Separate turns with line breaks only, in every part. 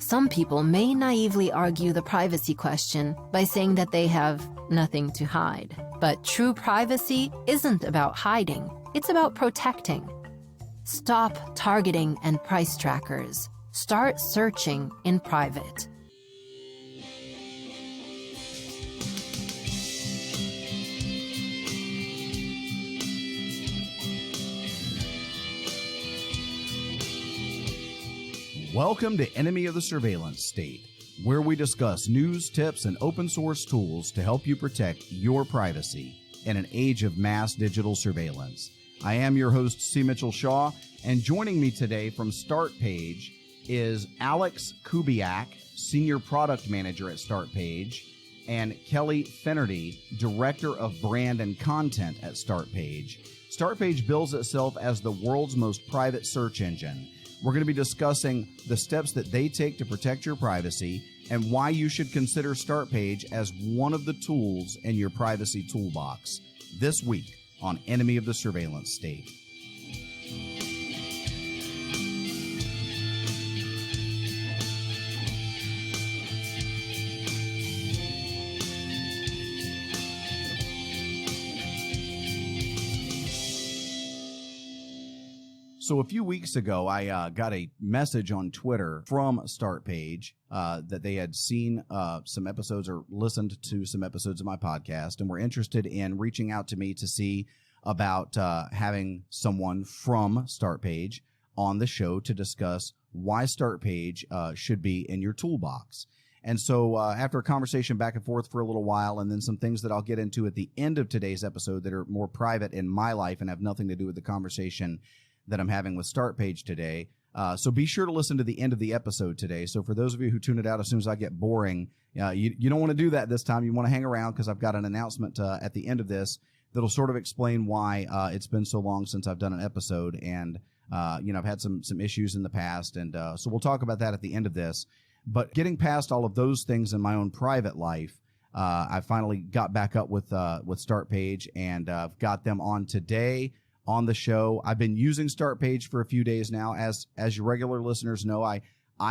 Some people may naively argue the privacy question by saying that they have nothing to hide. But true privacy isn't about hiding, it's about protecting. Stop targeting and price trackers. Start searching in private.
Welcome to Enemy of the Surveillance State, where we discuss news, tips, and open source tools to help you protect your privacy in an age of mass digital surveillance. I am your host, C. Mitchell Shaw, and joining me today from StartPage is Alex Kubiak, Senior Product Manager at StartPage, and Kelly Finnerty, Director of Brand and Content at StartPage. StartPage bills itself as the world's most private search engine. We're going to be discussing the steps that they take to protect your privacy and why you should consider StartPage as one of the tools in your privacy toolbox this week on Enemy of the Surveillance State. So a few weeks ago, I got a message on Twitter from StartPage that they had seen some episodes or listened to some episodes of my podcast and were interested in reaching out to me to see about having someone from StartPage on the show to discuss why StartPage should be in your toolbox. And so after a conversation back and forth for a little while and then some things that I'll get into at the end of today's episode that are more private in my life and have nothing to do with the conversation that I'm having with StartPage today. So be sure to listen to the end of the episode today. So for those of you who tune it out as soon as I get boring, you don't want to do that this time. You want to hang around because I've got an announcement at the end of this that'll sort of explain why it's been so long since I've done an episode. And, I've had some issues in the past. And so we'll talk about that at the end of this. But getting past all of those things in my own private life, I finally got back up with StartPage and I've got them on today on the show. I've been using StartPage for a few days now. As your regular listeners know, I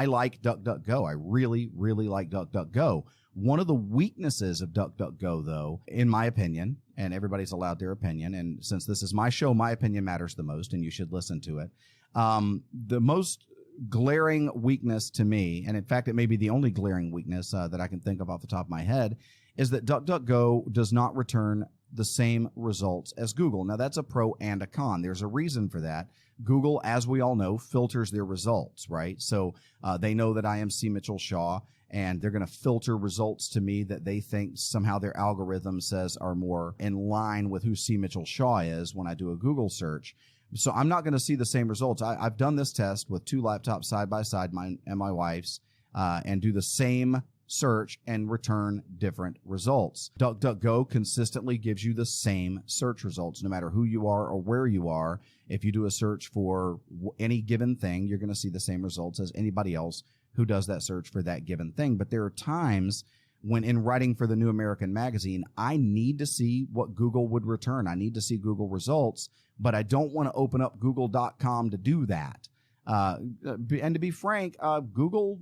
like DuckDuckGo. I really, really like DuckDuckGo. One of the weaknesses of DuckDuckGo, though, in my opinion, and everybody's allowed their opinion, and since this is my show, my opinion matters the most, and you should listen to it. The most glaring weakness to me, and in fact, it may be the only glaring weakness that I can think of off the top of my head, is that DuckDuckGo does not return the same results as Google. Now, that's a pro and a con. There's a reason for that. Google, as we all know, filters their results, right? So they know that I am C. Mitchell Shaw, and they're going to filter results to me that they think somehow their algorithm says are more in line with who C. Mitchell Shaw is when I do a Google search. So I'm not going to see the same results. I've done this test with two laptops side by side, mine and my wife's, and do the same search and return different results. DuckDuckGo consistently gives you the same search results, no matter who you are or where you are. If you do a search for any given thing, you're going to see the same results as anybody else who does that search for that given thing. But there are times when in writing for the New American Magazine, I need to see what Google would return. I need to see Google results, but I don't want to open up google.com to do that. And to be frank, Google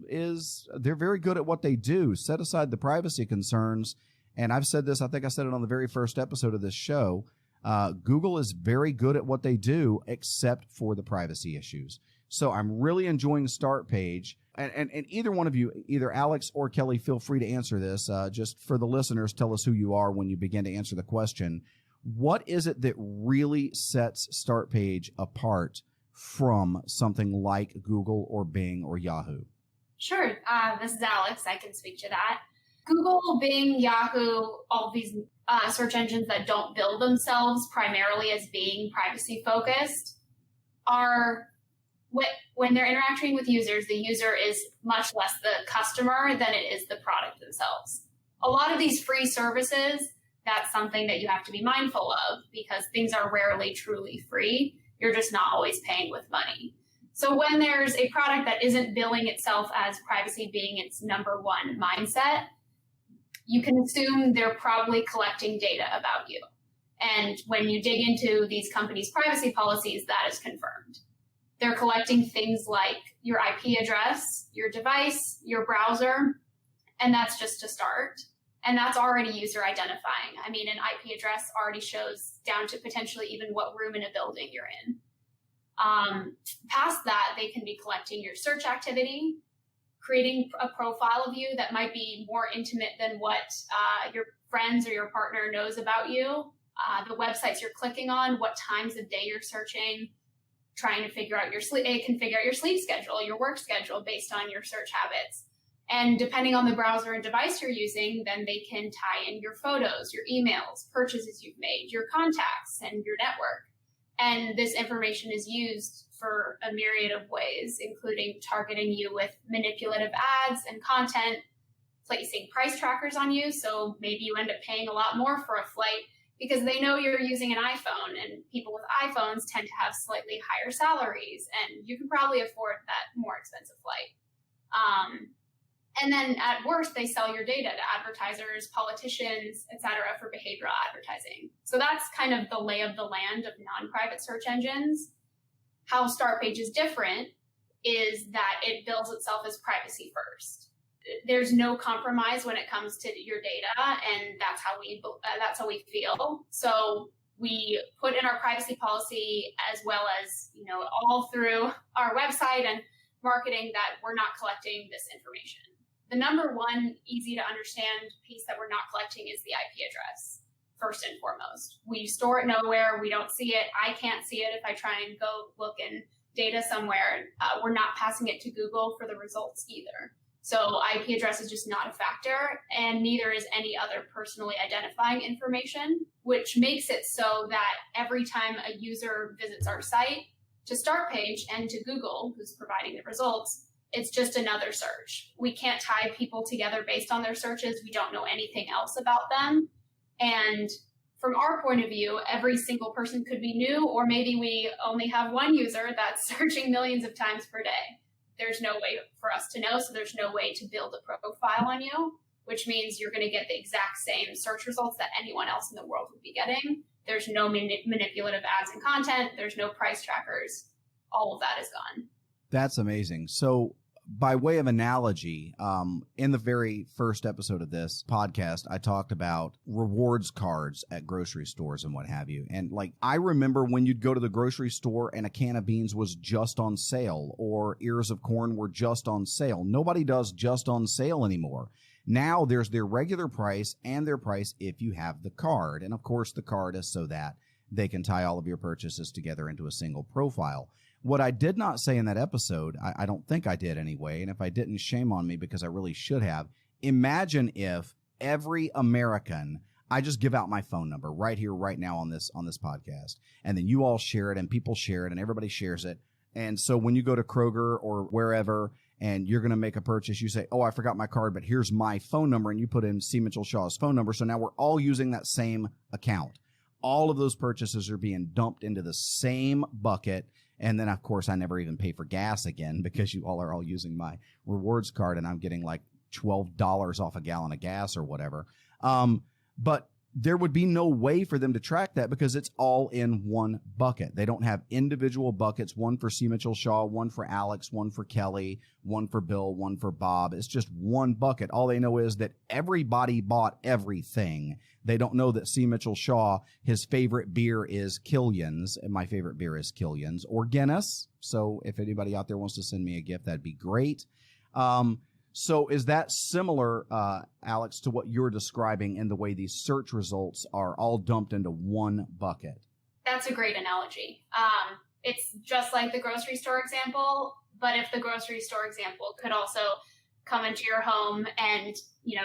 they're very good at what they do. Set aside the privacy concerns. And I've said this, I think I said it on the very first episode of this show. Google is very good at what they do, except for the privacy issues. So I'm really enjoying StartPage. And either one of you, either Alex or Kelly, feel free to answer this. Just for the listeners, tell us who you are when you begin to answer the question. What is it that really sets StartPage apart from something like Google or Bing or Yahoo?
Sure. This is Alex. I can speak to that. Google, Bing, Yahoo, all these search engines that don't build themselves primarily as being privacy focused are, when they're interacting with users, the user is much less the customer than it is the product themselves. A lot of these free services, that's something that you have to be mindful of because things are rarely truly free. You're just not always paying with money. So when there's a product that isn't billing itself as privacy being its number one mindset, you can assume they're probably collecting data about you. And when you dig into these companies' privacy policies, that is confirmed. They're collecting things like your IP address, your device, your browser, and that's just to start. And that's already user identifying. I mean, an IP address already shows down to potentially even what room in a building you're in. Past that, they can be collecting your search activity, creating a profile of you that might be more intimate than what your friends or your partner knows about you, the websites you're clicking on, what times of day you're searching, trying to figure out your sleep. It can figure out your sleep schedule, your work schedule based on your search habits. And depending on the browser and device you're using, then they can tie in your photos, your emails, purchases you've made, your contacts, and your network. And this information is used for a myriad of ways, including targeting you with manipulative ads and content, placing price trackers on you. So maybe you end up paying a lot more for a flight because they know you're using an iPhone, and people with iPhones tend to have slightly higher salaries, and you can probably afford that more expensive flight. And then at worst, they sell your data to advertisers, politicians, et cetera, for behavioral advertising. So that's kind of the lay of the land of non-private search engines. How StartPage is different is that it bills itself as privacy first. There's no compromise when it comes to your data, and that's how we feel. So we put in our privacy policy, as well as, all through our website and marketing, that we're not collecting this information. The number one easy to understand piece that we're not collecting is the IP address, first and foremost. We store it nowhere. We don't see it. I can't see it if I try and go look in data somewhere. We're not passing it to Google for the results either. So IP address is just not a factor, and neither is any other personally identifying information, which makes it so that every time a user visits our site, to StartPage and to Google, who's providing the results, it's just another search. We can't tie people together based on their searches. We don't know anything else about them. And from our point of view, every single person could be new, or maybe we only have one user that's searching millions of times per day. There's no way for us to know, so there's no way to build a profile on you, which means you're going to get the exact same search results that anyone else in the world would be getting. There's no manipulative ads and content. There's no price trackers. All of that is gone.
That's amazing. So by way of analogy, in the very first episode of this podcast, I talked about rewards cards at grocery stores and what have you. And I remember when you'd go to the grocery store and a can of beans was just on sale, or ears of corn were just on sale. Nobody does just on sale anymore. Now there's their regular price and their price if you have the card. And of course, the card is so that they can tie all of your purchases together into a single profile. What I did not say in that episode, I don't think I did anyway, and if I didn't, shame on me, because I really should have. Imagine if every American, I just give out my phone number right here, right now on this podcast, and then you all share it, and people share it, and everybody shares it. And so when you go to Kroger or wherever, and you're going to make a purchase, you say, oh, I forgot my card, but here's my phone number, and you put in C. Mitchell Shaw's phone number, so now we're all using that same account. All of those purchases are being dumped into the same bucket. And then, of course, I never even pay for gas again because you all are all using my rewards card, and I'm getting like $12 off a gallon of gas or whatever. But there would be no way for them to track that because it's all in one bucket. They don't have individual buckets, one for C. Mitchell Shaw, one for Alex, one for Kelly, one for Bill, one for Bob. It's just one bucket. All they know is that everybody bought everything. They don't know that C. Mitchell Shaw, his favorite beer is Killian's, and my favorite beer is Killian's, or Guinness. So if anybody out there wants to send me a gift, that'd be great. So is that similar, Alex, to what you're describing in the way these search results are all dumped into one bucket?
That's a great analogy. It's just like the grocery store example, but if the grocery store example could also come into your home and,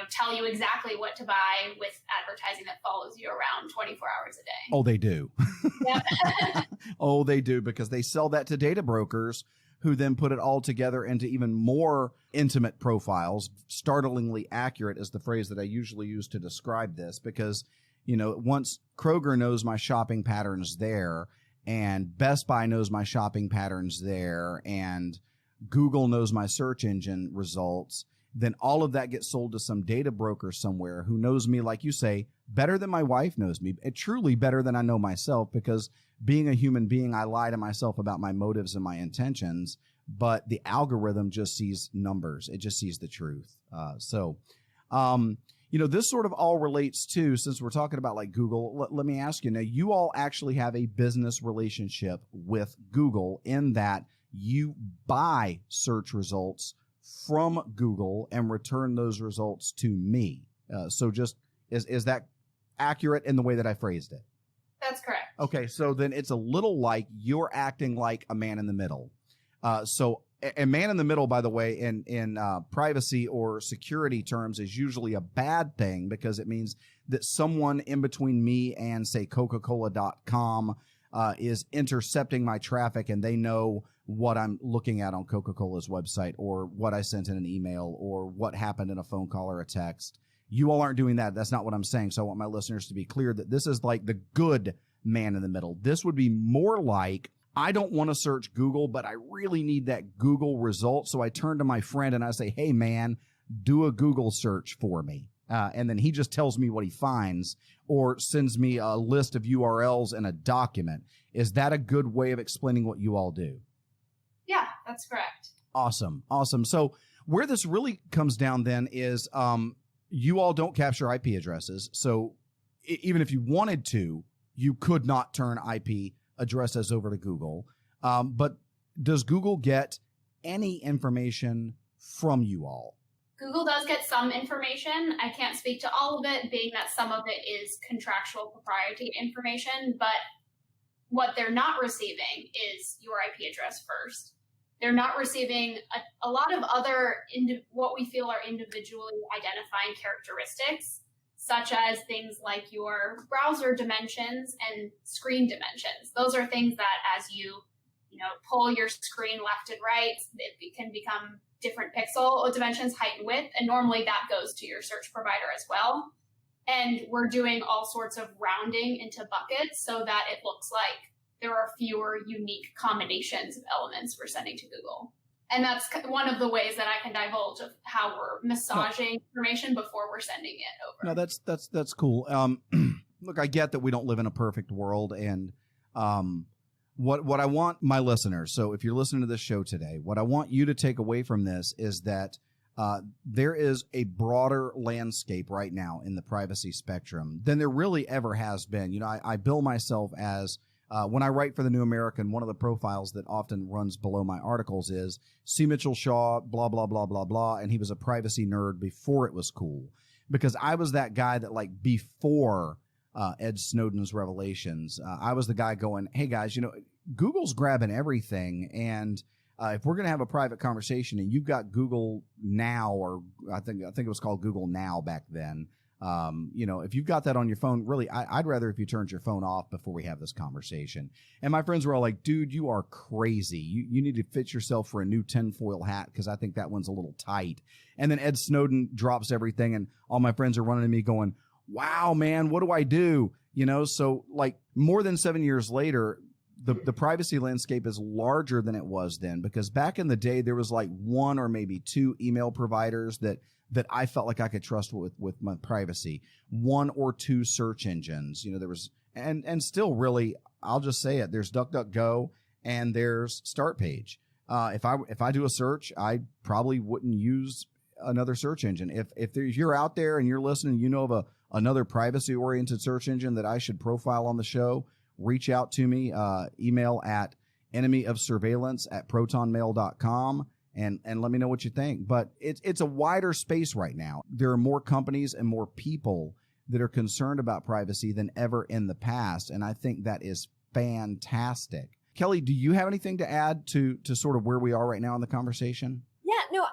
tell you exactly what to buy with advertising that follows you around 24 hours a day.
Oh, they do.
Yep.
Oh, they do, because they sell that to data brokers who then put it all together into even more intimate profiles. Startlingly accurate is the phrase that I usually use to describe this, because, once Kroger knows my shopping patterns there, and Best Buy knows my shopping patterns there, and Google knows my search engine results, then all of that gets sold to some data broker somewhere who knows me, like you say, better than my wife knows me, truly better than I know myself, because being a human being, I lie to myself about my motives and my intentions, but the algorithm just sees numbers. It just sees the truth. This sort of all relates to, since we're talking about like Google, let me ask you, now you all actually have a business relationship with Google in that you buy search results from Google and return those results to me. So just, is that accurate in the way that I phrased it?
That's correct.
Okay, so then it's a little like you're acting like a man in the middle. So a man in the middle, by the way, in privacy or security terms is usually a bad thing because it means that someone in between me and, say, Coca-Cola.com is intercepting my traffic and they know what I'm looking at on Coca-Cola's website or what I sent in an email or what happened in a phone call or a text. You all aren't doing that. That's not what I'm saying. So I want my listeners to be clear that this is like the good man in the middle. This would be more like, I don't want to search Google, but I really need that Google result. So I turn to my friend and I say, hey, man, do a Google search for me. And then he just tells me what he finds or sends me a list of URLs in a document. Is that a good way of explaining what you all do?
Yeah, that's correct.
Awesome. So where this really comes down then is you all don't capture IP addresses. So even if you wanted to, you could not turn IP addresses over to Google. But does Google get any information from you all?
Google does get some information. I can't speak to all of it, being that some of it is contractual proprietary information, but what they're not receiving is your IP address first. They're not receiving a lot of other what we feel are individually identifying characteristics, such as things like your browser dimensions and screen dimensions. Those are things that as you pull your screen left and right, it can become different pixel dimensions, height and width, and normally that goes to your search provider as well. And we're doing all sorts of rounding into buckets so that it looks like there are fewer unique combinations of elements we're sending to Google. And that's one of the ways that I can divulge of how we're massaging information before we're sending it over.
No, that's cool. Look, I get that we don't live in a perfect world, and what I want my listeners, so if you're listening to this show today, what I want you to take away from this is that there is a broader landscape right now in the privacy spectrum than there really ever has been. I bill myself as when I write for the New American, one of the profiles that often runs below my articles is C. Mitchell Shaw, blah, blah, blah, blah, blah. And he was a privacy nerd before it was cool, because I was that guy that, like, before Ed Snowden's revelations, I was the guy going, hey, guys, Google's grabbing everything. And if we're going to have a private conversation and you've got Google Now, or I think it was called Google Now back then, if you've got that on your phone, really, I'd rather if you turned your phone off before we have this conversation. And my friends were all like, dude, you are crazy. You need to fit yourself for a new tinfoil hat because I think that one's a little tight. And then Ed Snowden drops everything and all my friends are running to me going, wow, man, what do I do? So like more than 7 years later, the privacy landscape is larger than it was then, because back in the day, there was like one or maybe two email providers that I felt like I could trust with my privacy, one or two search engines. There was, and still really, I'll just say it, there's DuckDuckGo and there's StartPage. If I do a search, I probably wouldn't use another search engine. If you're out there and you're listening, of another privacy oriented search engine that I should profile on the show, reach out to me, email at enemyofsurveillance@protonmail.com. And let me know what you think. But it's a wider space right now. There are more companies and more people that are concerned about privacy than ever in the past. And I think that is fantastic. Kelly, do you have anything to add to sort of where we are right now in the conversation?
Yeah, no,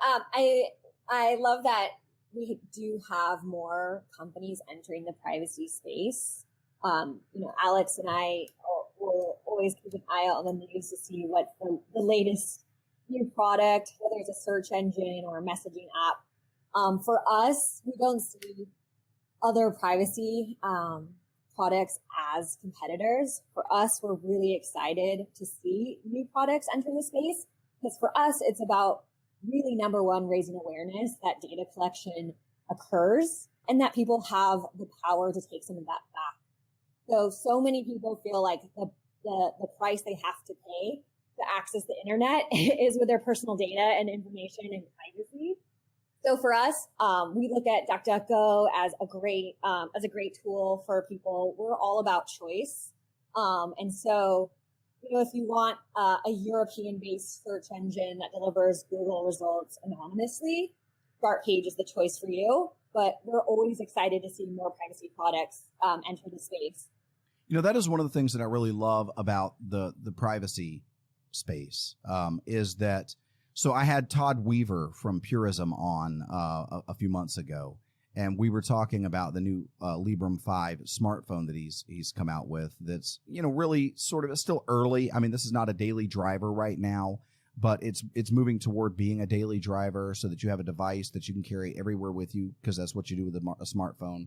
I love that we do have more companies entering the privacy space. Alex and I will always keep an eye out on the news to see what the latest new product, whether it's a search engine or a messaging app. For us, we don't see other privacy products as competitors. For us, we're really excited to see new products enter the space, because for us, it's about really, number one, raising awareness that data collection occurs and that people have the power to take some of that back. So many people feel like the the price they have to pay to access the internet is with their personal data and information and privacy. So for us, we look at DuckDuckGo as a great tool for people. We're all about choice. And so, if you want a European-based search engine that delivers Google results anonymously, StartPage is the choice for you. But we're always excited to see more privacy products enter the space.
That is one of the things that I really love about the privacy space is that. So I had Todd Weaver from Purism on a few months ago, and we were talking about the new Librem 5 smartphone that he's come out with. That's really sort of, it's still early. I mean, this is not a daily driver right now, but it's moving toward being a daily driver, so that you have a device that you can carry everywhere with you, because that's what you do with a smartphone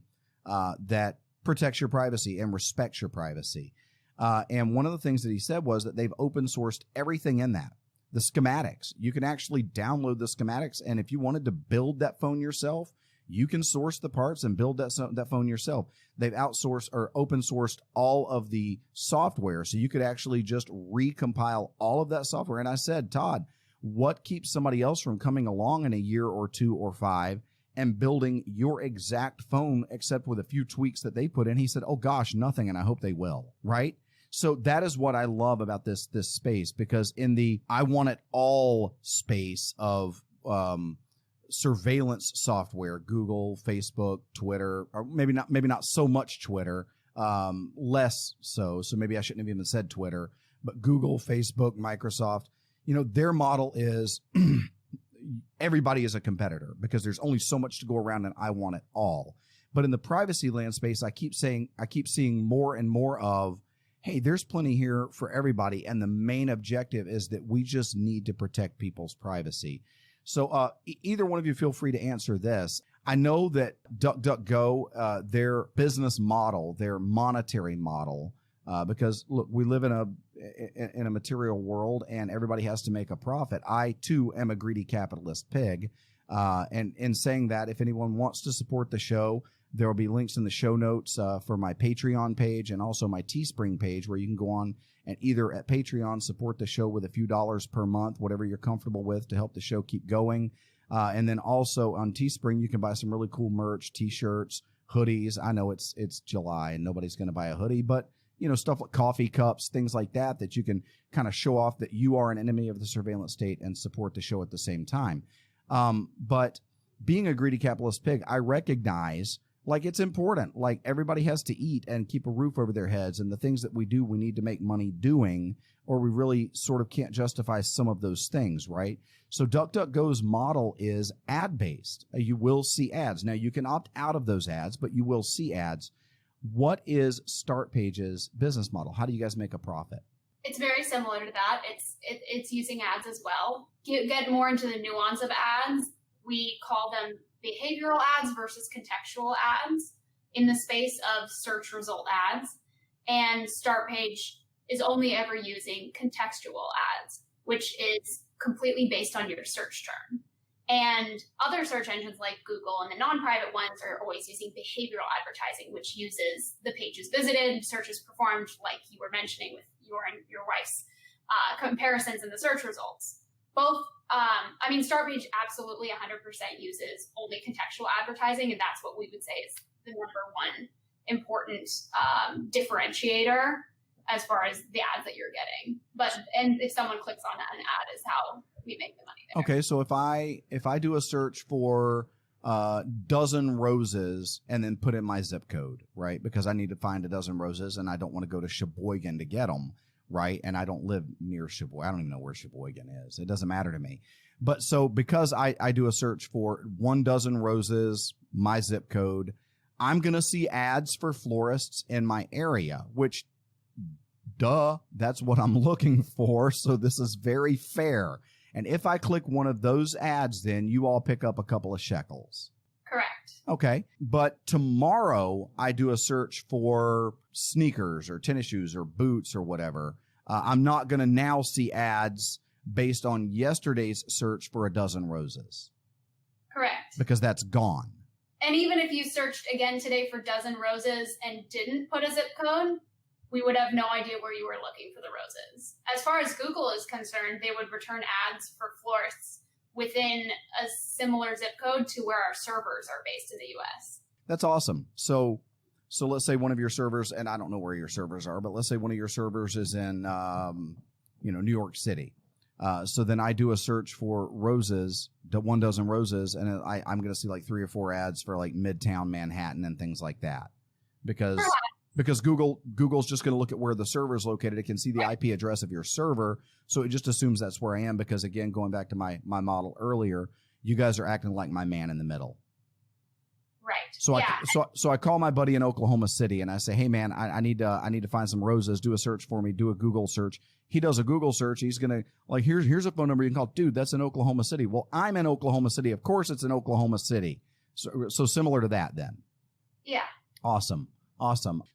that protects your privacy and respects your privacy. And one of the things that he said was that they've open sourced everything in that. The schematics, you can actually download the schematics, and if you wanted to build that phone yourself, you can source the parts and build that phone yourself. They've outsourced or open sourced all of the software, so you could actually just recompile all of that software. And I said, Todd, what keeps somebody else from coming along in a year or 2 or 5 and building your exact phone, except with a few tweaks that they put in? He said, oh gosh, nothing, and I hope they will, right? So that is what I love about this space, because in the I want it all space of surveillance software, Google, Facebook, Twitter, or maybe not so much Twitter, less so. So maybe I shouldn't have even said Twitter, but Google, Facebook, Microsoft, their model is everybody is a competitor because there's only so much to go around, and I want it all. But in the privacy land space, I keep seeing more and more of, hey, there's plenty here for everybody, and the main objective is that we just need to protect people's privacy. So either one of you feel free to answer this. I know that DuckDuckGo, their business model, their monetary model, because look, we live in a material world, and everybody has to make a profit. I too am a greedy capitalist pig, and in saying that, if anyone wants to support the show, there will be links in the show notes for my Patreon page and also my Teespring page, where you can go on and either at Patreon support the show with a few dollars per month, whatever you're comfortable with, to help the show keep going. And then also on Teespring, you can buy some really cool merch, T-shirts, hoodies. I know it's July and nobody's going to buy a hoodie, but stuff like coffee cups, things like that you can kind of show off that you are an enemy of the surveillance state and support the show at the same time. But being a greedy capitalist pig, I recognize it's important. Everybody has to eat and keep a roof over their heads, and the things that we do, we need to make money doing, or we really sort of can't justify some of those things, right? So DuckDuckGo's model is ad-based. You will see ads. Now, you can opt out of those ads, but you will see ads. What is StartPage's business model? How do you guys make a profit?
It's very similar to that. It's using ads as well. Get more into the nuance of ads. We call them behavioral ads versus contextual ads in the space of search result ads. And StartPage is only ever using contextual ads, which is completely based on your search term. And other search engines like Google and the non-private ones are always using behavioral advertising, which uses the pages visited, searches performed, like you were mentioning with your and your wife's comparisons in the search results. Both, StartPage absolutely 100% uses only contextual advertising, and that's what we would say is the number one important differentiator as far as the ads that you're getting. And if someone clicks on that, an ad is how we make the money there. Okay,
so if I do a search for dozen roses and then put in my zip code, right? Because I need to find a dozen roses and I don't want to go to Sheboygan to get them, right? And I don't live near Sheboygan. I don't even know where Sheboygan is. It doesn't matter to me. But so because I do a search for 1 dozen roses, my zip code, I'm going to see ads for florists in my area, which, duh, that's what I'm looking for. So this is very fair. And if I click one of those ads, then you all pick up a couple of shekels.
Correct.
Okay. But tomorrow I do a search for sneakers or tennis shoes or boots or whatever. I'm not going to now see ads based on yesterday's search for 12 roses.
Correct.
Because that's gone.
And even if you searched again today for 12 roses and didn't put a zip code, we would have no idea where you were looking for the roses. As far as Google is concerned, they would return ads for florists within a similar zip code to where our servers are based in the US.
That's awesome. So let's say one of your servers, and I don't know where your servers are, but let's say one of your servers is in, New York City. So then I do a search for roses, 1 dozen roses, and I'm going to see like 3 or 4 ads for like Midtown Manhattan and things like that, because Google's just going to look at where the server is located. It can see the IP address of your server, so it just assumes that's where I am. Because again, going back to my model earlier, you guys are acting like my man in the middle.
Right.
So I call my buddy in Oklahoma City and I say, hey man, I need to find some roses. Do a search for me. Do a Google search. He does a Google search. He's gonna like here's a phone number you can call. Dude, that's in Oklahoma City. Well, I'm in Oklahoma City. Of course, it's in Oklahoma City. So similar to that then.
Yeah.
Awesome.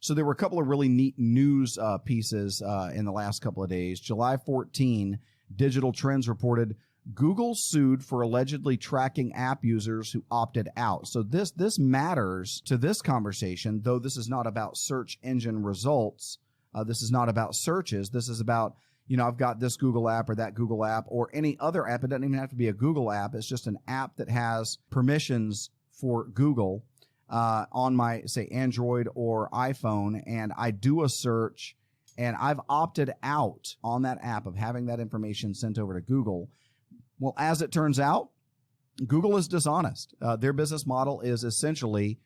So there were a couple of really neat news pieces in the last couple of days. July 14, Digital Trends reported Google sued for allegedly tracking app users who opted out. So this matters to this conversation, though this is not about search engine results. This is not about searches. This is about, I've got this Google app or that Google app or any other app. It doesn't even have to be a Google app. It's just an app that has permissions for Google on my, say, Android or iPhone, and I do a search, and I've opted out on that app of having that information sent over to Google. Well, as it turns out, Google is dishonest. Their business model is essentially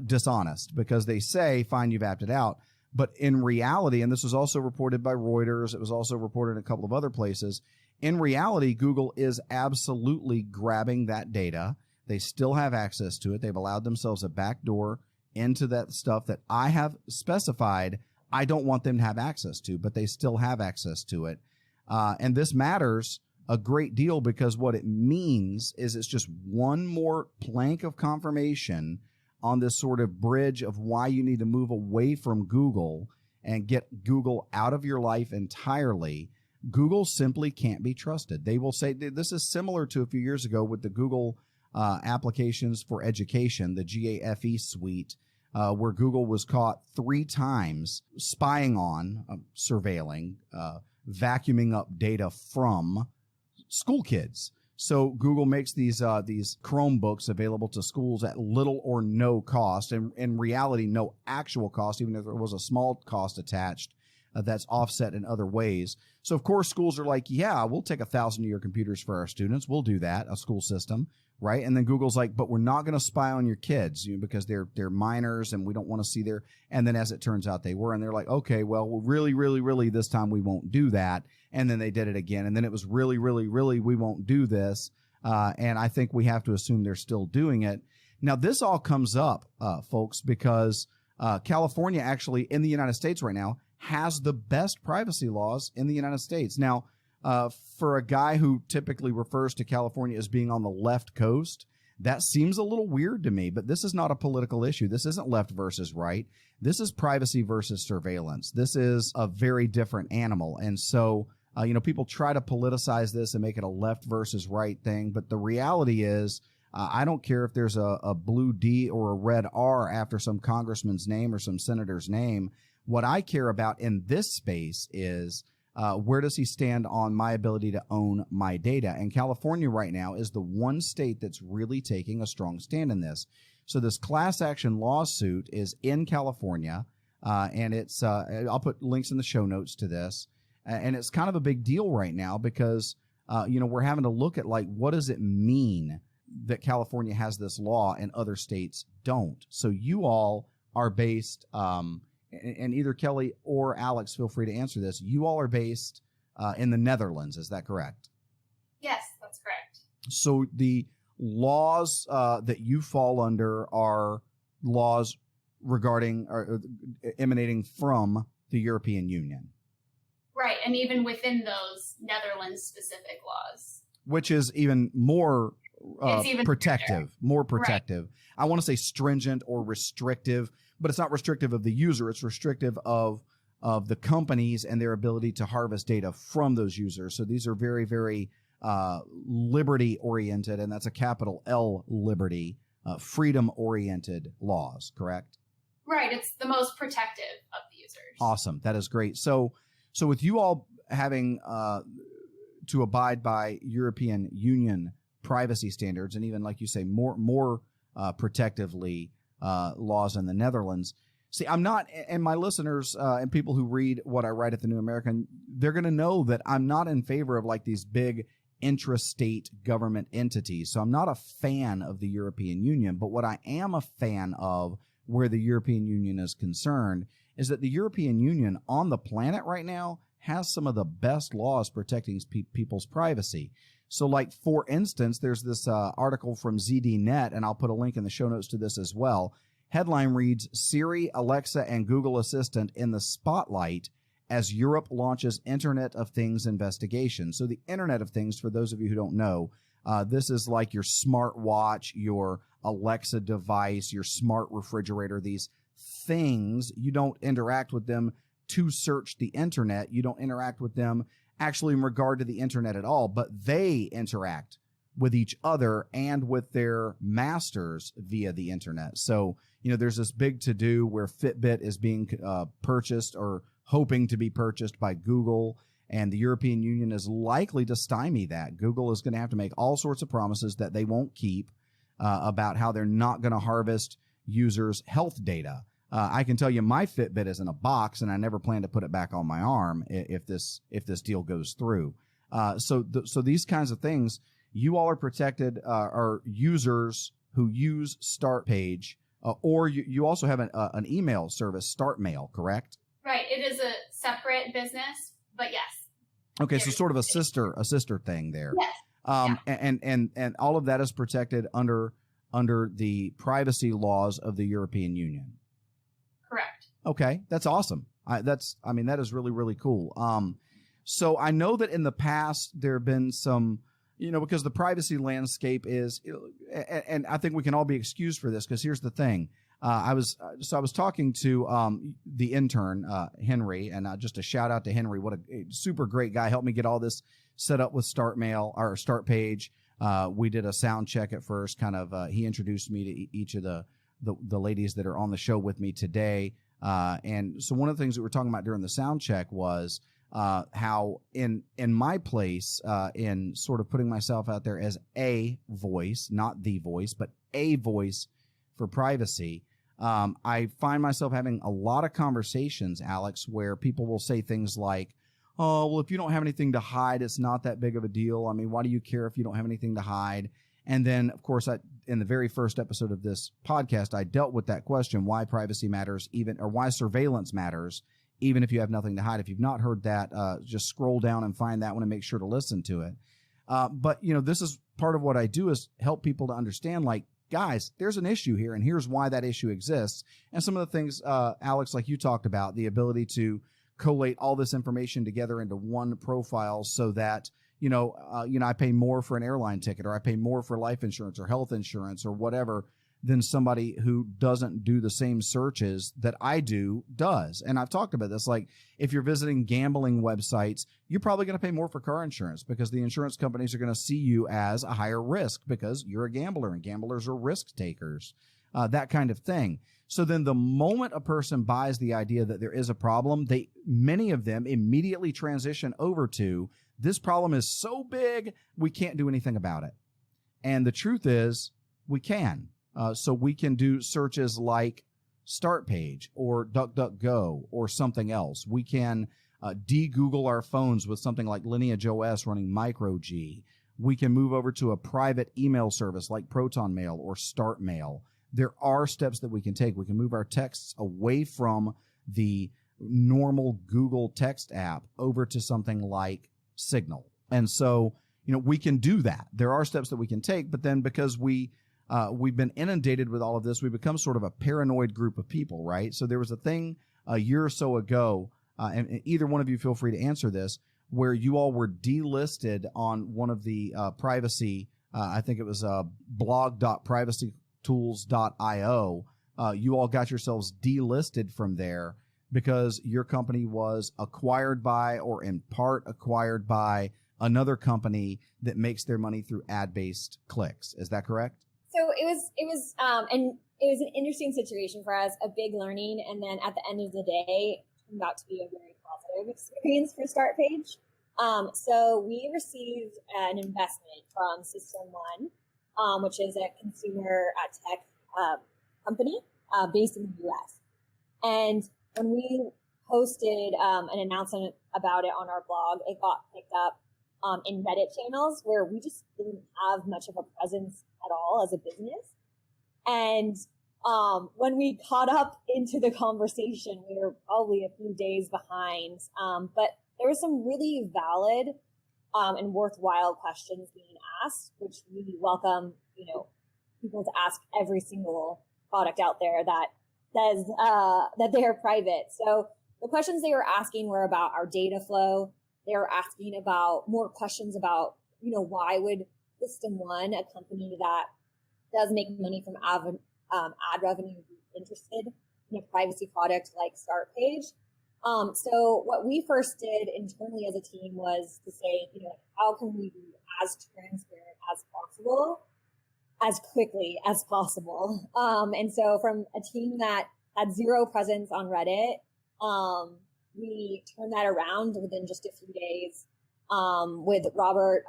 dishonest because they say, fine, you've opted out. But in reality, and this was also reported by Reuters, it was also reported in a couple of other places, in reality, Google is absolutely grabbing that data. They still have access to it. They've allowed themselves a backdoor into that stuff that I have specified I don't want them to have access to, but they still have access to it. And this matters a great deal because what it means is it's just one more plank of confirmation on this sort of bridge of why you need to move away from Google and get Google out of your life entirely. Google simply can't be trusted. They will say this is similar to a few years ago with the Google applications for education, the GAFE suite, where Google was caught 3 times spying on, surveilling, vacuuming up data from school kids. So Google makes these Chromebooks available to schools at little or no cost, and in reality, no actual cost, even if there was a small cost attached that's offset in other ways. So, of course, schools are like, yeah, we'll take 1,000 of your computers for our students. We'll do that, a school system, right? And then Google's like, but we're not going to spy on your kids because they're minors and we don't want to see their. And then as it turns out, they were. And they're like, okay, well, really, really, really, this time we won't do that. And then they did it again. And then it was really, really, really, we won't do this. And I think we have to assume they're still doing it. Now, this all comes up, folks, because California actually in the United States right now has the best privacy laws in the United States. Now, for a guy who typically refers to California as being on the left coast, that seems a little weird to me, but this is not a political issue. This isn't left versus right. This is privacy versus surveillance. This is a very different animal. And so, people try to politicize this and make it a left versus right thing. But the reality is, I don't care if there's a blue D or a red R after some congressman's name or some senator's name. What I care about in this space is where does he stand on my ability to own my data? And California right now is the one state that's really taking a strong stand in this. So this class action lawsuit is in California, and it's I'll put links in the show notes to this. And it's kind of a big deal right now because, we're having to look at like, what does it mean that California has this law and other states don't? So you all are based, and either Kelly or Alex, feel free to answer this. You all are based in the Netherlands. Is that correct?
Yes, that's correct.
So the laws that you fall under are laws regarding or emanating from the European Union.
Right, and even within those Netherlands-specific laws.
Which is even more protective, more protective. Right. I want to say stringent or restrictive, but it's not restrictive of the user. It's restrictive of the companies and their ability to harvest data from those users. So these are very, very liberty-oriented, and that's a capital L liberty, freedom-oriented laws, correct?
Right. It's the most protective of the users.
Awesome. That is great. So with you all having to abide by European Union privacy standards, and even, like you say, more protectively laws in the Netherlands. See, I'm not, and my listeners and people who read what I write at the New American, they're going to know that I'm not in favor of like these big intrastate government entities. So I'm not a fan of the European Union. But what I am a fan of, where the European Union is concerned, is that the European Union on the planet right now has some of the best laws protecting people's privacy. So, like, for instance, there's this article from ZDNet, and I'll put a link in the show notes to this as well. Headline reads, Siri, Alexa, and Google Assistant in the spotlight as Europe launches Internet of Things investigation. So the Internet of Things, for those of you who don't know, this is like your smartwatch, your Alexa device, your smart refrigerator, these things. You don't interact with them to search the Internet. You don't interact with them actually in regard to the Internet at all, but they interact with each other and with their masters via the Internet. So, there's this big to-do where Fitbit is being purchased or hoping to be purchased by Google, and the European Union is likely to stymie that. Google is going to have to make all sorts of promises that they won't keep about how they're not going to harvest users' health data. I can tell you my Fitbit is in a box, and I never plan to put it back on my arm if this deal goes through. So these kinds of things, you all are protected, are users who use StartPage, or you also have an email service, StartMail, correct?
Right. It is a separate business, but yes.
Okay, so sort of a sister thing there.
Yes.
And all of that is protected under the privacy laws of the European Union.
Correct.
Okay, that's awesome. That is really, really cool. So I know that in the past there have been some, because the privacy landscape is, and I think we can all be excused for this, because here's the thing. I was talking to the intern, Henry, and just a shout out to Henry. What a super great guy. Helped me get all this set up with StartPage. We did a sound check at first. He introduced me to each of the ladies that are on the show with me today. And so one of the things that we were talking about during the sound check was how in my place, in sort of putting myself out there as a voice, not the voice, but a voice for privacy, I find myself having a lot of conversations, Alex, where people will say things like, oh, well, if you don't have anything to hide, it's not that big of a deal. I mean, why do you care if you don't have anything to hide? And then, of course, in the very first episode of this podcast, I dealt with that question, why privacy matters, or why surveillance matters, even if you have nothing to hide. If you've not heard that, just scroll down and find that one and make sure to listen to it. But, this is part of what I do, is help people to understand, like, guys, there's an issue here, and here's why that issue exists. And some of the things, Alex, like you talked about, the ability to collate all this information together into one profile so that, I pay more for an airline ticket, or I pay more for life insurance or health insurance or whatever than somebody who doesn't do the same searches that I does. And I've talked about this. Like, if you're visiting gambling websites, you're probably going to pay more for car insurance because the insurance companies are going to see you as a higher risk because you're a gambler, and gamblers are risk takers, that kind of thing. So then the moment a person buys the idea that there is a problem, many of them immediately transition over to, this problem is so big, we can't do anything about it. And the truth is, we can. So we can do searches like StartPage or DuckDuckGo or something else. We can de-Google our phones with something like Lineage OS running micro-G. We can move over to a private email service like ProtonMail or StartMail. There are steps that we can take. We can move our texts away from the normal Google text app over to something like Signal. And so, we can do that. There are steps that we can take, but then because we've been inundated with all of this, we become sort of a paranoid group of people, right? So there was a thing a year or so ago, and either one of you feel free to answer this, where you all were delisted on one of the privacy, I think it was blog.privacytools.io. You all got yourselves delisted from there because your company was acquired by, or in part acquired by, another company that makes their money through ad-based clicks. Is that correct?
So it was, and it was an interesting situation for us, a big learning. And then at the end of the day, it turned out to be a very positive experience for StartPage. So we received an investment from System One, which is a consumer tech company based in the US. And when we posted an announcement about it on our blog, it got picked up in Reddit channels where we just didn't have much of a presence at all as a business. And when we caught up into the conversation, we were probably a few days behind, but there were some really valid and worthwhile questions being asked, which we welcome, people to ask every single product out there that says that they are private. So the questions they were asking were about our data flow. They were asking about more questions about, why would System One, a company that does make money from ad revenue, be interested in a privacy product like StartPage? So what we first did internally as a team was to say, how can we be as transparent as possible, as quickly as possible? And so from a team that had zero presence on Reddit, we turned that around within just a few days, with Robert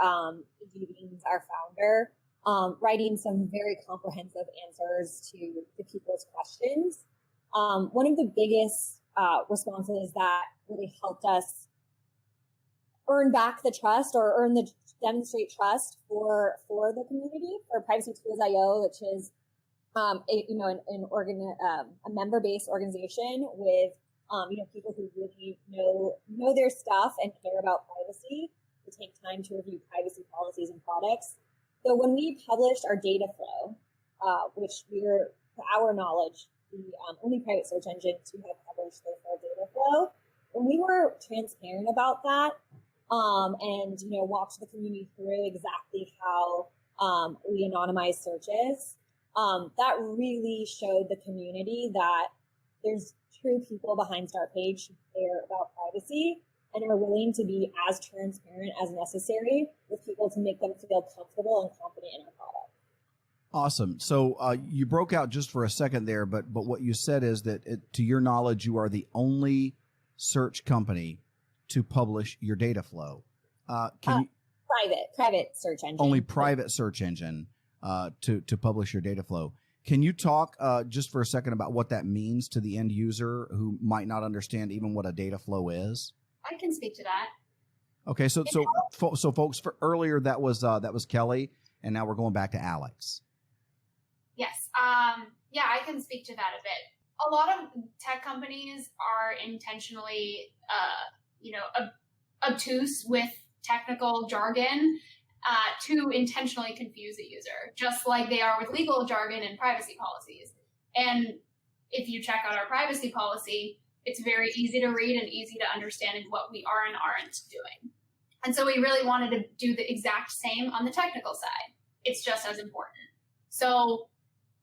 Deans, our founder, writing some very comprehensive answers to people's questions. One of the biggest responses that really helped us earn back the trust or demonstrate trust for the community, for Privacy Tools IO, which is a member-based organization with people who really know their stuff and care about privacy, to take time to review privacy policies and products. So when we published our data flow, which we're, to our knowledge, the only private search engine to have published their full data flow, when we were transparent about that, and walked the community through exactly how we anonymize searches, that really showed the community that there's true people behind StartPage who care about privacy and are willing to be as transparent as necessary with people to make them feel comfortable and confident in our product.
Awesome. So you broke out just for a second there, but what you said is that, to your knowledge, you are the only search company to publish your data flow.
Private search engine.
Only private search engine to publish your data flow. Can you talk just for a second about what that means to the end user who might not understand even what a data flow is?
I can speak to that.
Okay, so folks, for earlier that was Kelly, and now we're going back to Alex.
Yes. Yeah, I can speak to that a bit. A lot of tech companies are intentionally, obtuse with technical jargon to intentionally confuse the user, just like they are with legal jargon and privacy policies. And if you check out our privacy policy, it's very easy to read and easy to understand what we are and aren't doing. And so we really wanted to do the exact same on the technical side. It's just as important. So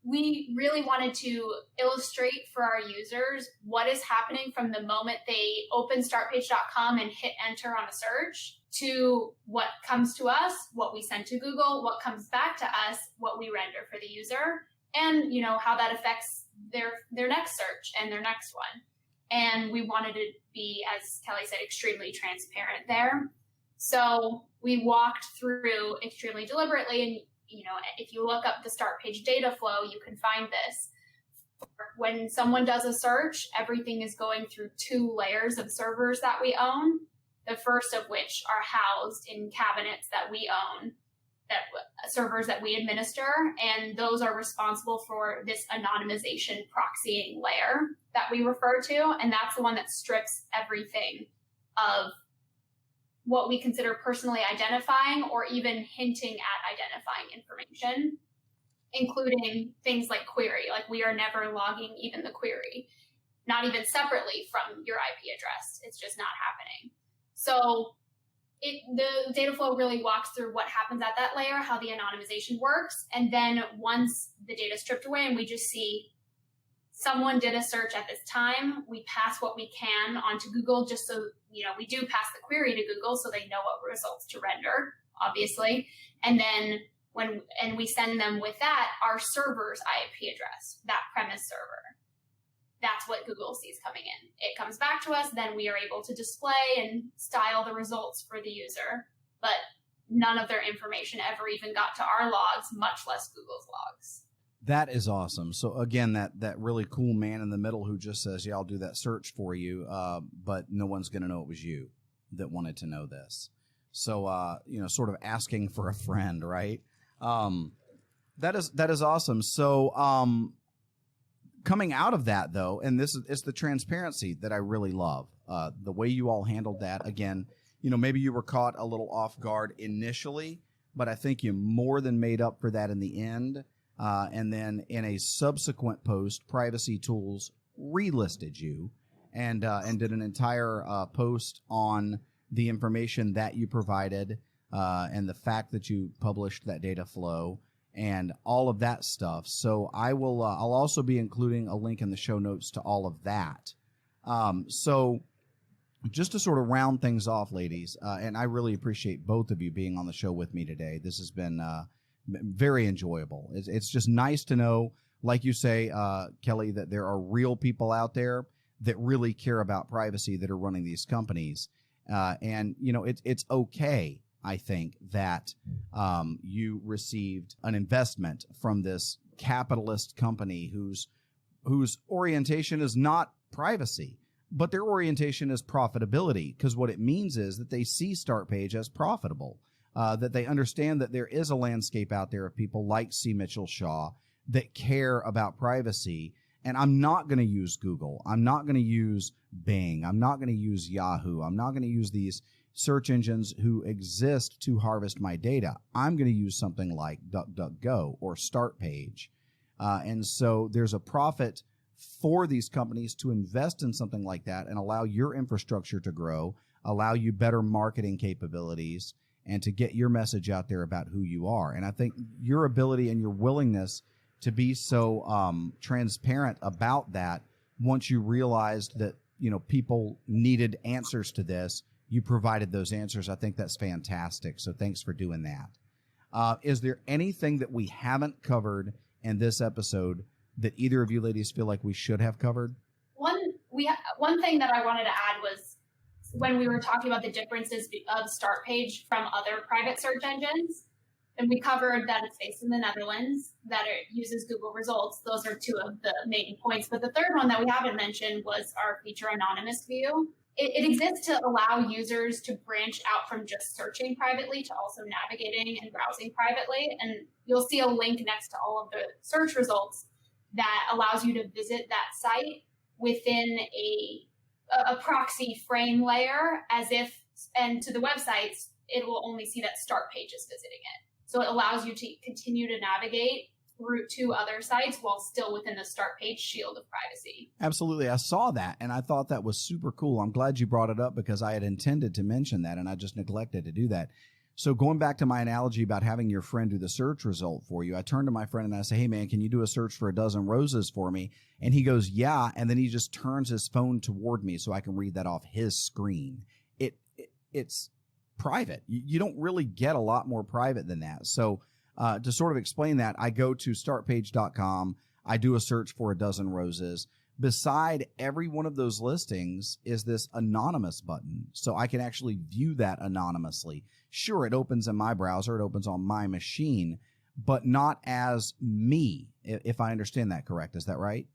we really wanted to illustrate for our users what is happening from the moment they open startpage.com and hit enter on a search to what comes to us, what we send to Google, what comes back to us, what we render for the user, and how that affects their next search and their next one. And we wanted to be, as Kelly said, extremely transparent there. So we walked through extremely deliberately, and if you look up the StartPage data flow, you can find this. When someone does a search, everything is going through 2 layers of servers that we own, the first of which are housed in cabinets that we own, servers that we administer, and those are responsible for this anonymization proxying layer that we refer to, and that's the one that strips everything of what we consider personally identifying or even hinting at identifying information, including things like query. Like, we are never logging even the query, not even separately from your IP address. It's just not happening. So the data flow really walks through what happens at that layer, how the anonymization works. And then once the data is stripped away and we just see someone did a search at this time, we pass what we can onto Google, just so, we do pass the query to Google so they know what results to render, obviously. And then and we send them with that our server's IP address, that premise server. That's what Google sees coming in. It comes back to us, then we are able to display and style the results for the user, but none of their information ever even got to our logs, much less Google's logs.
That is awesome. So again, that really cool man in the middle who just says, yeah, I'll do that search for you, but no one's going to know it was you that wanted to know this. So, sort of asking for a friend, right? That is awesome. So, coming out of that, though, and it's the transparency that I really love. The way you all handled that. Again, maybe you were caught a little off guard initially, but I think you more than made up for that in the end. And then in a subsequent post, Privacy Tools relisted you and did an entire post on the information that you provided and the fact that you published that data flow and all of that stuff. So I'll also be including a link in the show notes to all of that. So just to sort of round things off, ladies, and I really appreciate both of you being on the show with me today. This has been very enjoyable. It's just nice to know, like you say, Kelly, that there are real people out there that really care about privacy that are running these companies. And it's okay, I think, that you received an investment from this capitalist company whose orientation is not privacy, but their orientation is profitability, because what it means is that they see StartPage as profitable, that they understand that there is a landscape out there of people like C. Mitchell Shaw that care about privacy. And I'm not going to use Google. I'm not going to use Bing. I'm not going to use Yahoo. I'm not going to use these search engines who exist to harvest my data. I'm going to use something like DuckDuckGo or StartPage. And so there's a profit for these companies to invest in something like that and allow your infrastructure to grow, allow you better marketing capabilities, and to get your message out there about who you are. And I think your ability and your willingness to be so transparent about that, once you realized that people needed answers to this, you provided those answers. I think that's fantastic. So thanks for doing that. Is there anything that we haven't covered in this episode that either of you ladies feel like we should have covered?
One thing that I wanted to add was when we were talking about the differences of StartPage from other private search engines. And we covered that it's based in the Netherlands, that it uses Google results. Those are two of the main points. But the third one that we haven't mentioned was our feature anonymous view. It exists to allow users to branch out from just searching privately to also navigating and browsing privately. And you'll see a link next to all of the search results that allows you to visit that site within a proxy frame layer and to the websites, it will only see that StartPage is visiting it. So it allows you to continue to navigate through to other sites while still within the StartPage shield of privacy.
Absolutely. I saw that and I thought that was super cool. I'm glad you brought it up because I had intended to mention that and I just neglected to do that. So going back to my analogy about having your friend do the search result for you, I turn to my friend and I say, hey, man, can you do a search for a dozen roses for me? And he goes, yeah. And then he just turns his phone toward me so I can read that off his screen. It's private. You don't really get a lot more private than that. So to sort of explain that, I go to startpage.com. I do a search for a dozen roses. Beside every one of those listings is this anonymous button. So I can actually view that anonymously. Sure, it opens in my browser. It opens on my machine, but not as me, if I understand that correct. Is that right?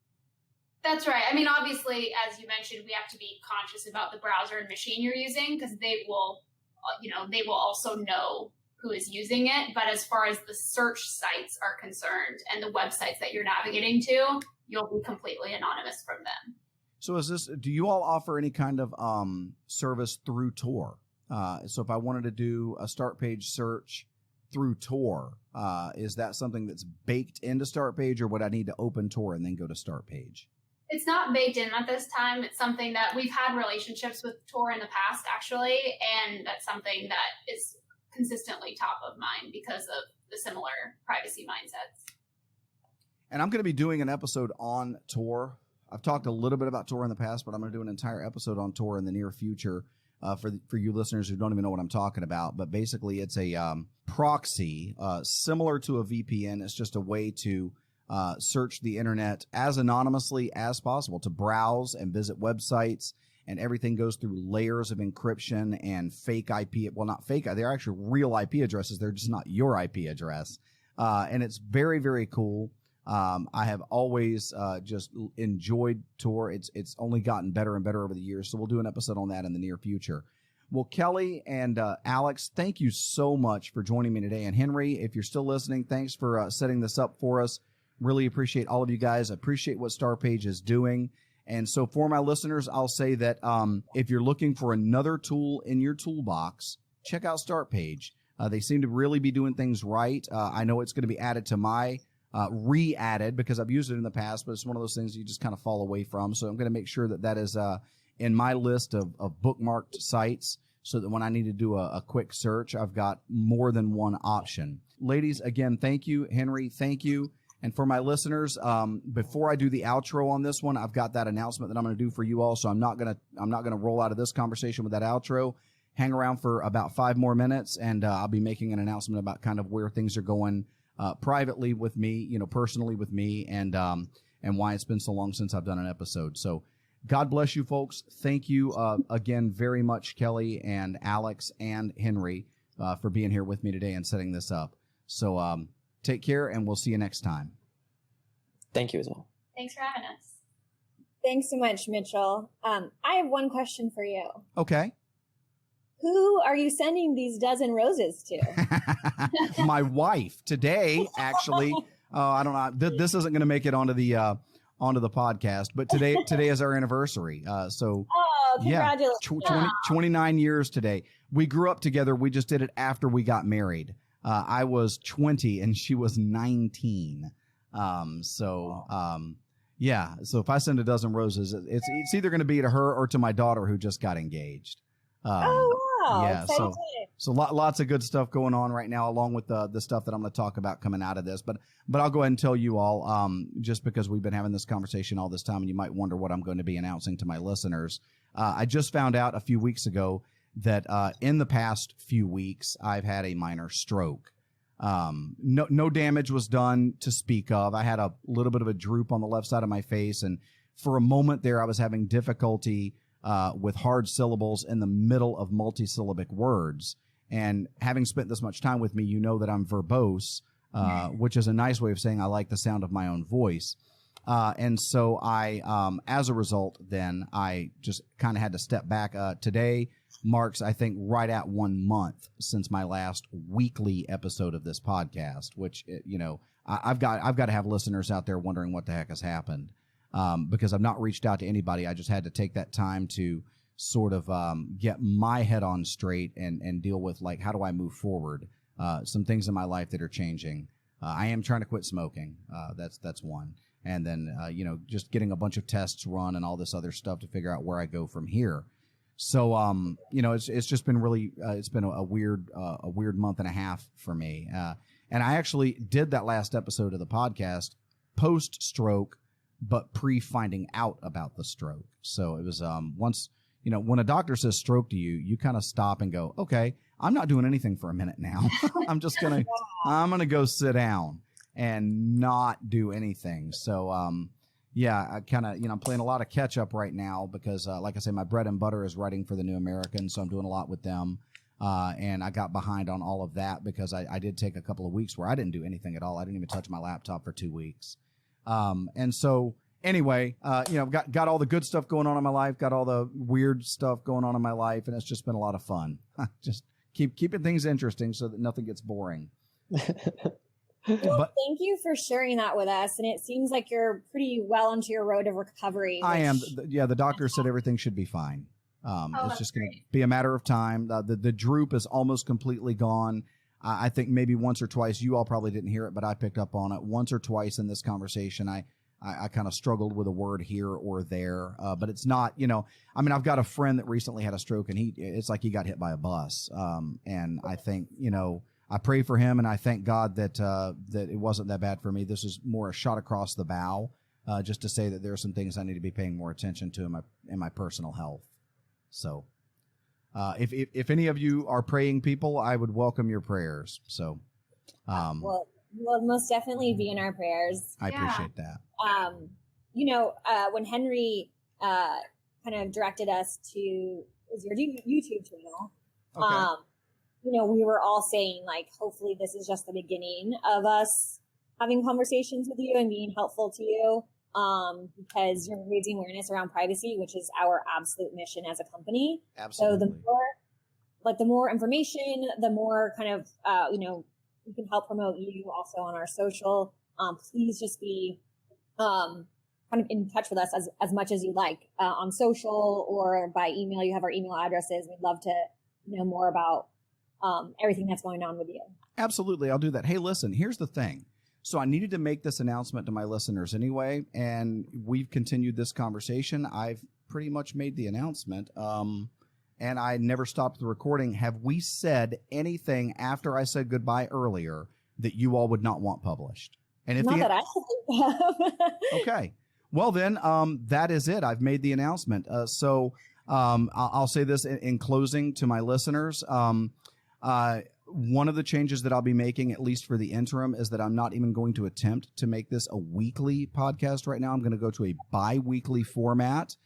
That's right. I mean, obviously, as you mentioned, we have to be conscious about the browser and machine you're using because they will also know who is using it. But as far as the search sites are concerned and the websites that you're navigating to, you'll be completely anonymous from them.
So do you all offer any kind of service through Tor? So if I wanted to do a StartPage search through Tor, is that something that's baked into StartPage or would I need to open Tor and then go to StartPage?
It's not baked in at this time. It's something that we've had relationships with Tor in the past, actually, and that's something that is consistently top of mind because of the similar privacy mindsets.
And I'm going to be doing an episode on Tor. I've talked a little bit about Tor in the past, but I'm going to do an entire episode on Tor in the near future for you listeners who don't even know what I'm talking about. But basically, it's a proxy similar to a VPN. It's just a way to search the internet as anonymously as possible, to browse and visit websites, and everything goes through layers of encryption and fake IP. Well, not fake. They're actually real IP addresses. They're just not your IP address. And it's very, very cool. I have always just enjoyed Tor. It's only gotten better and better over the years. So we'll do an episode on that in the near future. Well, Kelly and Alex, thank you so much for joining me today. And Henry, if you're still listening, thanks for setting this up for us. Really appreciate all of you guys. Appreciate what StartPage is doing. And so for my listeners, I'll say that if you're looking for another tool in your toolbox, check out StartPage. They seem to really be doing things right. I know it's going to be added to my re-added because I've used it in the past, but it's one of those things you just kind of fall away from. So I'm going to make sure that that is in my list of bookmarked sites so that when I need to do a quick search, I've got more than one option. Ladies, again, thank you. Henry, thank you. And for my listeners, before I do the outro on this one, I've got that announcement that I'm going to do for you all. So I'm not going to roll out of this conversation with that outro. Hang around for about 5 more minutes, and I'll be making an announcement about kind of where things are going privately with me, personally with me, and why it's been so long since I've done an episode. So God bless you, folks. Thank you again very much, Kelly and Alex and Henry, for being here with me today and setting this up. So take care, and we'll see you next time.
Thank you as well.
Thanks for having us.
Thanks so much, Mitchell. I have one question for you.
Okay.
Who are you sending these dozen roses to?
My wife today, actually. I don't know. This isn't going to make it onto the podcast, but today is our anniversary. So
congratulations.
Yeah, 29 years today. We grew up together. We just did it after we got married. I was 20 and she was 19. So if I send a dozen roses, it's either going to be to her or to my daughter who just got engaged.
Wow.
Yeah. So lots of good stuff going on right now, along with the stuff that I'm going to talk about coming out of this. But I'll go ahead and tell you all, just because we've been having this conversation all this time, and you might wonder what I'm going to be announcing to my listeners. I just found out a few weeks ago that in the past few weeks, I've had a minor stroke. No damage was done to speak of. I had a little bit of a droop on the left side of my face, and for a moment there, I was having difficulty with hard syllables in the middle of multisyllabic words. And having spent this much time with me, you know that I'm verbose, which is a nice way of saying I like the sound of my own voice. And so I, as a result, then I just kind of had to step back. Today marks, I think, right at 1 month since my last weekly episode of this podcast, which, I've got to have listeners out there wondering what the heck has happened. Because I've not reached out to anybody. I just had to take that time to sort of get my head on straight and deal with, like, how do I move forward? Some things in my life that are changing. I am trying to quit smoking. That's one. And then, just getting a bunch of tests run and all this other stuff to figure out where I go from here. So, it's just been really, it's been a weird month and a half for me. And I actually did that last episode of the podcast post-stroke, but pre-finding out about the stroke. So it was once, when a doctor says stroke to you, you kind of stop and go, okay, I'm not doing anything for a minute now. I'm going to go sit down and not do anything. So, I kind of, I'm playing a lot of catch up right now because, like I say, my bread and butter is writing for the New American. So I'm doing a lot with them. And I got behind on all of that because I did take a couple of weeks where I didn't do anything at all. I didn't even touch my laptop for 2 weeks. And so anyway, got all the good stuff going on in my life, got all the weird stuff going on in my life, and it's just been a lot of fun. Just keeping things interesting so that nothing gets boring.
Well, thank you for sharing that with us. And it seems like you're pretty well onto your road of recovery.
I am. The doctor said everything should be fine. It's just going to be a matter of time. The droop is almost completely gone. I think maybe once or twice, you all probably didn't hear it, but I picked up on it once or twice in this conversation. I kind of struggled with a word here or there, but it's not, I've got a friend that recently had a stroke and it's like he got hit by a bus. And I think, I pray for him and I thank God that it wasn't that bad for me. This is more a shot across the bow, just to say that there are some things I need to be paying more attention to in my personal health. So, if any of you are praying people, I would welcome your prayers. So,
well, we'll most definitely be in our prayers.
I appreciate that.
When Henry kind of directed us to your YouTube channel,
Okay.
we were all saying, like, hopefully this is just the beginning of us having conversations with you and being helpful to you, because you're raising awareness around privacy, which is our absolute mission as a company.
Absolutely.
So the more information, the more kind of, we can help promote you also on our social. Please just be kind of in touch with us as much as you like, on social or by email. You have our email addresses. We'd love to know more about everything that's going on with you.
Absolutely. I'll do that. Hey, listen, here's the thing. So I needed to make this announcement to my listeners anyway, and we've continued this conversation. I've pretty much made the announcement, and I never stopped the recording. Have we said anything after I said goodbye earlier that you all would not want published? And if
Not that I have.
Okay. Well, then that is it. I've made the announcement. So I'll say this in closing to my listeners. One of the changes that I'll be making, at least for the interim, is that I'm not even going to attempt to make this a weekly podcast right now. I'm going to go to a bi-weekly format.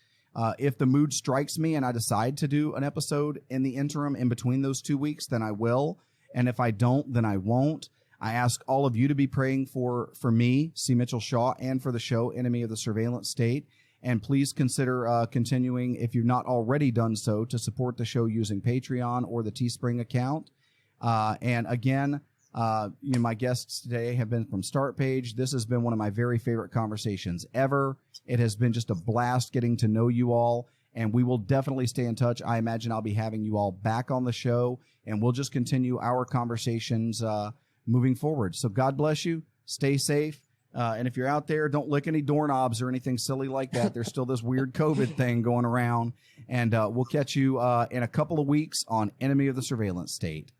If the mood strikes me and I decide to do an episode in the interim in between those 2 weeks, then I will. And if I don't, then I won't. I ask all of you to be praying for me, C. Mitchell Shaw, and for the show, Enemy of the Surveillance State. And please consider continuing, if you've not already done so, to support the show using Patreon or the Teespring account. And again, my guests today have been from StartPage. This has been one of my very favorite conversations ever. It has been just a blast getting to know you all, and we will definitely stay in touch. I imagine I'll be having you all back on the show, and we'll just continue our conversations moving forward. So God bless you. Stay safe. And if you're out there, don't lick any doorknobs or anything silly like that. There's still this weird COVID thing going around. And we'll catch you in a couple of weeks on Enemy of the Surveillance State.